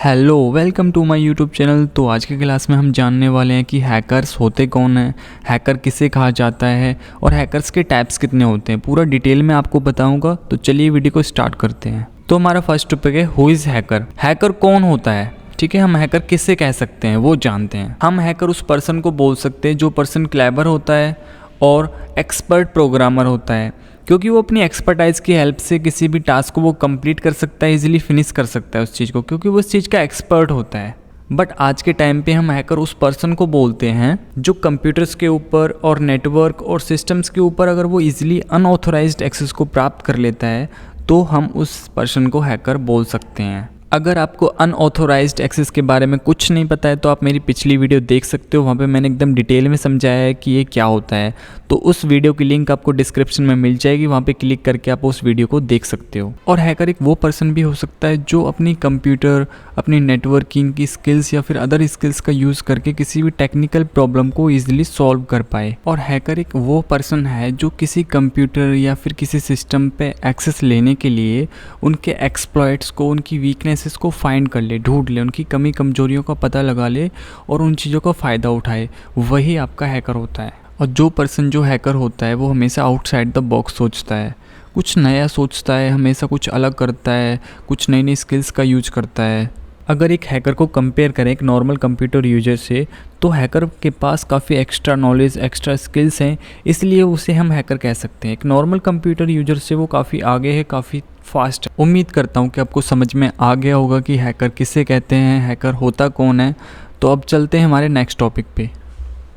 Hello welcome to my YouTube channel. तो आज की क्लास में हम जानने वाले हैं कि हैकर्स होते कौन हैं, हैकर किसे कहा जाता है और हैकर्स के टाइप्स कितने होते हैं। पूरा डिटेल में आपको बताऊंगा। तो चलिए वीडियो को स्टार्ट करते हैं। तो हमारा फर्स्ट टॉपिक है हु इज़ हैकर। हैकर कौन होता है, ठीक है। हम हैकर किससे कह सकते हैं वो जानते हैं। हम हैकर उस पर्सन को बोल सकते हैं जो पर्सन क्लेवर होता है और एक्सपर्ट प्रोग्रामर होता है, क्योंकि वो अपनी एक्सपर्टाइज की हेल्प से किसी भी टास्क को वो कंप्लीट कर सकता है, इजीली फिनिश कर सकता है उस चीज़ को, क्योंकि वो उस चीज़ का एक्सपर्ट होता है। बट आज के टाइम पे हम हैकर उस पर्सन को बोलते हैं जो कंप्यूटर्स के ऊपर और नेटवर्क और सिस्टम्स के ऊपर अगर वो इजीली अनऑथोराइज्ड एक्सेस को प्राप्त कर लेता है तो हम उस पर्सन को हैकर बोल सकते हैं। अगर आपको अनऑथोराइज्ड एक्सेस के बारे में कुछ नहीं पता है तो आप मेरी पिछली वीडियो देख सकते हो, वहाँ पे मैंने एकदम डिटेल में समझाया है कि ये क्या होता है। तो उस वीडियो की लिंक आपको डिस्क्रिप्शन में मिल जाएगी, वहाँ पे क्लिक करके आप उस वीडियो को देख सकते हो। और हैकर एक वो पर्सन भी हो सकता है जो अपनी कंप्यूटर, अपनी नेटवर्किंग की स्किल्स या फिर अदर स्किल्स का यूज़ करके किसी भी टेक्निकल प्रॉब्लम को ईजिली सॉल्व कर पाए। और हैकर एक वो पर्सन है जो किसी कंप्यूटर या फिर किसी सिस्टम पे एक्सेस लेने के लिए उनके एक्सप्लॉइट्स को, उनकी वीकनेस को फाइंड कर ले, ढूंढ ले, उनकी कमी कमजोरियों का पता लगा ले और उन चीज़ों का फ़ायदा उठाए, वही आपका हैकर होता है। और जो पर्सन जो हैकर होता है वो हमेशा आउटसाइड द बॉक्स सोचता है, कुछ नया सोचता है, हमेशा कुछ अलग करता है, कुछ नई नई स्किल्स का यूज करता है। अगर एक हैकर को कंपेयर करें एक नॉर्मल कंप्यूटर यूजर से, तो हैकर के पास काफ़ी एक्स्ट्रा नॉलेज, एक्स्ट्रा स्किल्स हैं, इसलिए उसे हम हैकर कह सकते हैं। एक नॉर्मल कंप्यूटर यूजर से वो काफ़ी आगे है, काफ़ी फास्ट है। उम्मीद करता हूँ कि आपको समझ में आ गया होगा कि हैकर किसे कहते हैं, हैकर होता कौन है। तो अब चलते हैं हमारे नेक्स्ट टॉपिक पे।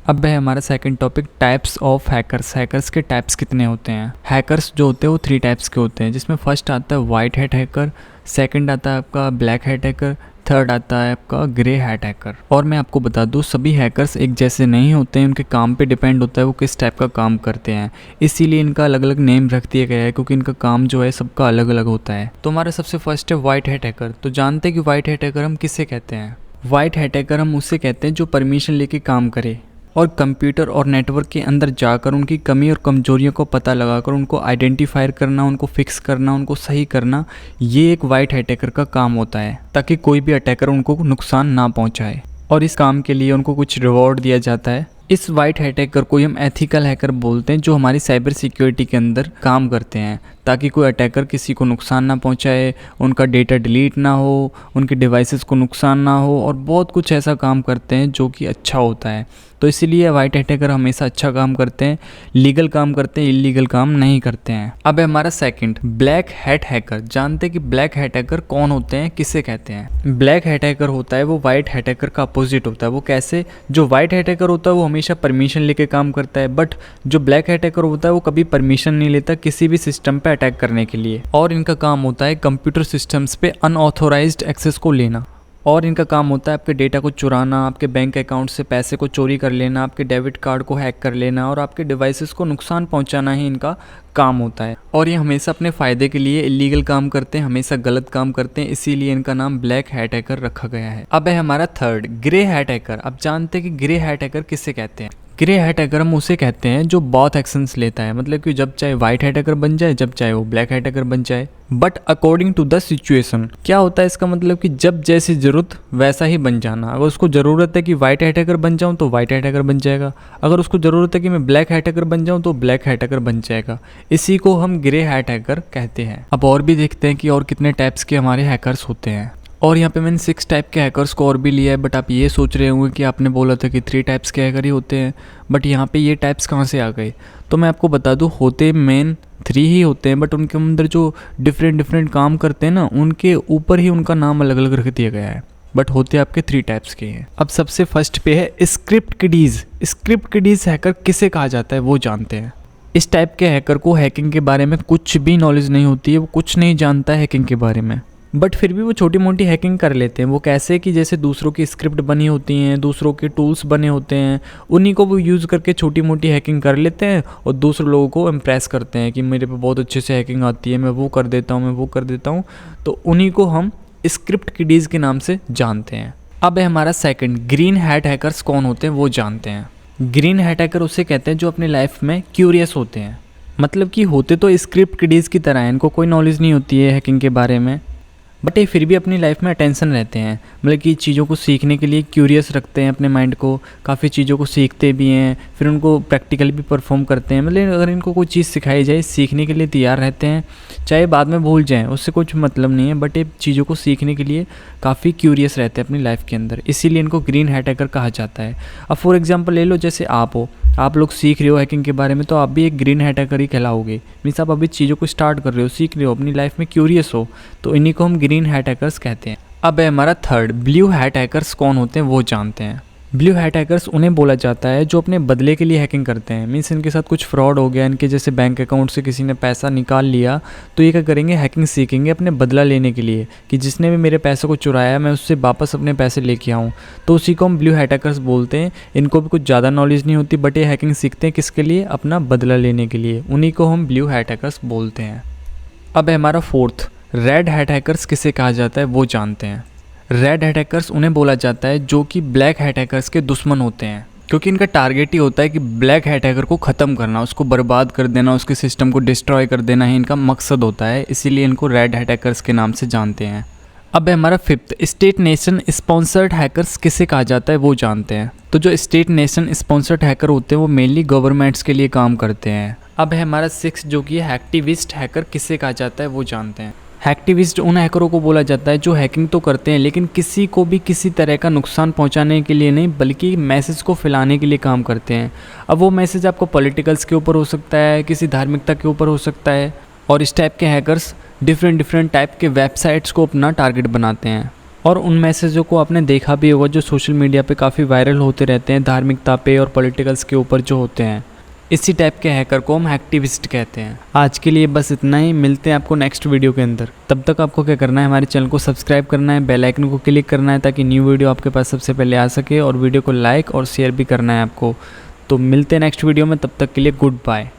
अब है हमारा second topic types of hackers. Hackers के टाइप्स कितने होते हैं। हैकर्स जो होते हैं वो 3 टाइप्स के होते हैं, जिसमें फर्स्ट आता है वाइट हैट हैकर, सेकंड आता है आपका ब्लैक हैट हैकर, थर्ड आता है आपका ग्रे हैट हैकर। और मैं आपको बता दूं सभी हैकर्स एक जैसे नहीं होते हैं, उनके काम पे डिपेंड होता है वो किस टाइप का काम करते हैं, इसीलिए इनका अलग अलग नेम रख दिया गया है, क्योंकि इनका काम जो है सबका अलग अलग होता है। तो हमारा सबसे फर्स्ट है वाइट हैट हैकर। तो जानते हैं कि वाइट हैट हैकर हम किसे कहते हैं। वाइट हैट हैकर हम उसे कहते हैं जो परमिशन लेके काम करे और कंप्यूटर और नेटवर्क के अंदर जाकर उनकी कमी और कमजोरियों को पता लगाकर उनको आइडेंटिफाई करना, उनको फिक्स करना, उनको सही करना, ये एक वाइट हैट हैकर का काम होता है, ताकि कोई भी अटैकर उनको नुकसान ना पहुंचाए। और इस काम के लिए उनको कुछ रिवॉर्ड दिया जाता है। इस वाइट हैट हैकर को हम एथिकल हैकर बोलते हैं, जो हमारी साइबर सिक्योरिटी के अंदर काम करते हैं, ताकि कोई अटैकर किसी को नुकसान ना पहुंचाए, उनका डेटा डिलीट ना हो, उनके डिवाइसेस को नुकसान ना हो, और बहुत कुछ ऐसा काम करते हैं जो कि अच्छा होता है। तो इसीलिए वाइट हैट हैकर हमेशा अच्छा काम करते हैं, लीगल काम करते हैं, इलीगल काम नहीं करते हैं। अब है हमारा सेकंड ब्लैक हैट हैकर। जानते हैं कि ब्लैक हैट हैकर कौन होते हैं, किसे कहते हैं। ब्लैक हैट हैकर होता है वो वाइट हैट हैकर का अपोजिट होता है। वो कैसे? जो वाइट हैट हैकर होता है वो हमेशा परमिशन लेके काम करता है, बट जो ब्लैक हैट हैकर होता है वो कभी परमिशन नहीं लेता किसी भी सिस्टम पे अटैक करने के लिए। और इनका काम होता है कंप्यूटर सिस्टम्स पे अनऑथोराइज्ड एक्सेस को लेना, और इनका काम होता है आपके डेटा को चुराना, आपके बैंक अकाउंट से पैसे को चोरी कर लेना, आपके डेबिट कार्ड को हैक कर लेना और आपके डिवाइसेस को नुकसान पहुंचाना ही इनका काम होता है। और ये हमेशा अपने फ़ायदे के लिए इलीगल काम करते हैं, हमेशा गलत काम करते हैं, इसीलिए इनका नाम ब्लैक हैट हैकर रखा गया है। अब है हमारा थर्ड ग्रे हैट हैकर। अब जानते हैं कि ग्रे हैट हैकर किसे कहते हैं। ग्रे हैट हैकर हम उसे कहते हैं जो बहुत एक्शंस लेता है, मतलब कि जब चाहे वाइट हैट हैकर बन जाए, जब चाहे वो ब्लैक हैट हैकर बन जाए, but according to the situation. क्या होता है इसका मतलब कि जब जैसी ज़रूरत वैसा ही बन जाना। अगर उसको ज़रूरत है कि वाइट हैट हैकर बन जाऊँ तो वाइट हैट हैकर बन जाएगा, अगर उसको ज़रूरत है कि मैं ब्लैक हैट हैकर बन जाऊँ तो ब्लैक हैट हैकर बन जाएगा। इसी को हम ग्रे हैट हैकर कहते हैं। अब और भी देखते हैं कि और कितने टाइप्स के हमारे हैकर्स होते हैं। और यहाँ पे मैंने 6 टाइप के हैकर्स को और भी लिया है, बट आप ये सोच रहे होंगे कि आपने बोला था कि 3 टाइप्स के हैकर ही होते हैं, बट यहाँ पे ये टाइप्स कहाँ से आ गए। तो मैं आपको बता दूँ होते मेन 3 ही होते हैं, बट उनके अंदर जो डिफरेंट काम करते हैं ना, उनके ऊपर ही उनका नाम अलग अलग रख दिया गया है, बट होते आपके 3 टाइप्स के हैं। अब सबसे फर्स्ट पे है स्क्रिप्ट किडीज़। स्क्रिप्ट किडीज़ हैकर किसे कहा जाता है वो जानते हैं। इस टाइप के हैकर को हैकिंग के बारे में कुछ भी नॉलेज नहीं होती है, वो कुछ नहीं जानता है हैकिंग के बारे में, बट फिर भी वो छोटी मोटी हैकिंग कर लेते हैं। वो कैसे कि जैसे दूसरों की स्क्रिप्ट बनी होती हैं, दूसरों के टूल्स बने होते हैं, उन्हीं को वो यूज़ करके छोटी मोटी हैकिंग कर लेते हैं और दूसरे लोगों को इम्प्रेस करते हैं कि मेरे पे बहुत अच्छे से हैकिंग आती है, मैं वो कर देता हूँ, मैं वो कर देता हूँ। तो उन्हीं को हम स्क्रिप्ट किडीज़ के नाम से जानते हैं। अब है हमारा सेकंड ग्रीन हैट हैकर्स। कौन होते हैं वो जानते हैं। ग्रीन हैट हैकर उसे कहते हैं जो अपनी लाइफ में क्यूरियस होते हैं, मतलब कि होते तो स्क्रिप्ट किडीज़ की तरह हैं, इनको कोई नॉलेज नहीं होती है हैकिंग के बारे में, बट ये फिर भी अपनी लाइफ में अटेंशन रहते हैं, मतलब कि चीज़ों को सीखने के लिए क्यूरियस रखते हैं अपने माइंड को, काफ़ी चीज़ों को सीखते भी हैं, फिर उनको प्रैक्टिकली भी परफॉर्म करते हैं। मतलब अगर इनको कोई चीज़ सिखाई जाए सीखने के लिए तैयार रहते हैं, चाहे बाद में भूल जाएँ उससे कुछ मतलब नहीं है, बट ये चीज़ों को सीखने के लिए काफ़ी क्यूरियस रहते हैं अपनी लाइफ के अंदर, इसीलिए इनको ग्रीन हैट हैकर कहा जाता है। अब फॉर एग्जाम्पल ले लो, जैसे आप लोग सीख रहे हो हैकिंग के बारे में, तो आप भी एक ग्रीन हैट हैकर ही कहलाओगे। मीन्स आप अभी चीज़ों को स्टार्ट कर रहे हो, सीख रहे हो, अपनी लाइफ में क्यूरियस हो, तो इन्हीं को हम ग्रीन हैट हैकर्स कहते हैं। अब है हमारा थर्ड, ब्लू हैट हैकर्स कौन होते हैं वो जानते हैं। ब्लू हैट हैकर्स उन्हें बोला जाता है जो अपने बदले के लिए हैकिंग करते हैं। मीन्स इनके साथ कुछ फ्रॉड हो गया, इनके जैसे बैंक अकाउंट से किसी ने पैसा निकाल लिया, तो ये क्या करेंगे, हैकिंग सीखेंगे अपने बदला लेने के लिए, कि जिसने भी मेरे पैसे को चुराया मैं उससे वापस अपने पैसे लेके आऊँ। तो उसी को हम ब्लू हैट हैकर्स बोलते हैं। इनको भी कुछ ज़्यादा नॉलेज नहीं होती, बट ये हैकिंग सीखते हैं किसके लिए, अपना बदला लेने के लिए, उन्हीं को हम ब्लू हैट हैकर्स बोलते हैं। अब है हमारा फोर्थ, रेड हैट हैकर्स किसे कहा जाता है वो जानते हैं। रेड हैट हैकर्स उन्हें बोला जाता है जो कि ब्लैक हैट हैकर्स के दुश्मन होते हैं, क्योंकि इनका टारगेट ही होता है कि ब्लैक हैट हैकर को ख़त्म करना, उसको बर्बाद कर देना, उसके सिस्टम को डिस्ट्रॉय कर देना ही इनका मकसद होता है, इसीलिए इनको रेड हैट हैकर्स के नाम से जानते हैं। अब है हमारा fifth, state nation sponsored hackers किसे कहा जाता है वो जानते हैं। तो जो स्टेट नेशन स्पॉन्सर्ड हैकर होते हैं वो मेनली गवर्नमेंट्स के लिए काम करते हैं। अब है हमारा सिक्स, जो कि हैक्टिविस्ट हैकर किसे कहा जाता है वो जानते हैं। हैक्टिविस्ट उन हैकरों को बोला जाता है जो हैकिंग तो करते हैं लेकिन किसी को भी किसी तरह का नुकसान पहुंचाने के लिए नहीं, बल्कि मैसेज को फैलाने के लिए काम करते हैं। अब वो मैसेज आपको पॉलिटिकल्स के ऊपर हो सकता है, किसी धार्मिकता के ऊपर हो सकता है, और इस टाइप के हैकर्स डिफरेंट टाइप के वेबसाइट्स को अपना टारगेट बनाते हैं। और उन मैसेजों को आपने देखा भी होगा जो सोशल मीडिया पे काफ़ी वायरल होते रहते हैं, धार्मिकता पे और पॉलिटिकल्स के ऊपर जो होते हैं। इसी टाइप के हैकर को हम हैक्टिविस्ट कहते हैं। आज के लिए बस इतना ही, मिलते हैं आपको नेक्स्ट वीडियो के अंदर। तब तक आपको क्या करना है, हमारे चैनल को सब्सक्राइब करना है, बेल आइकन को क्लिक करना है ताकि न्यू वीडियो आपके पास सबसे पहले आ सके, और वीडियो को लाइक और शेयर भी करना है आपको। तो मिलते हैं नेक्स्ट वीडियो में, तब तक के लिए गुड बाय।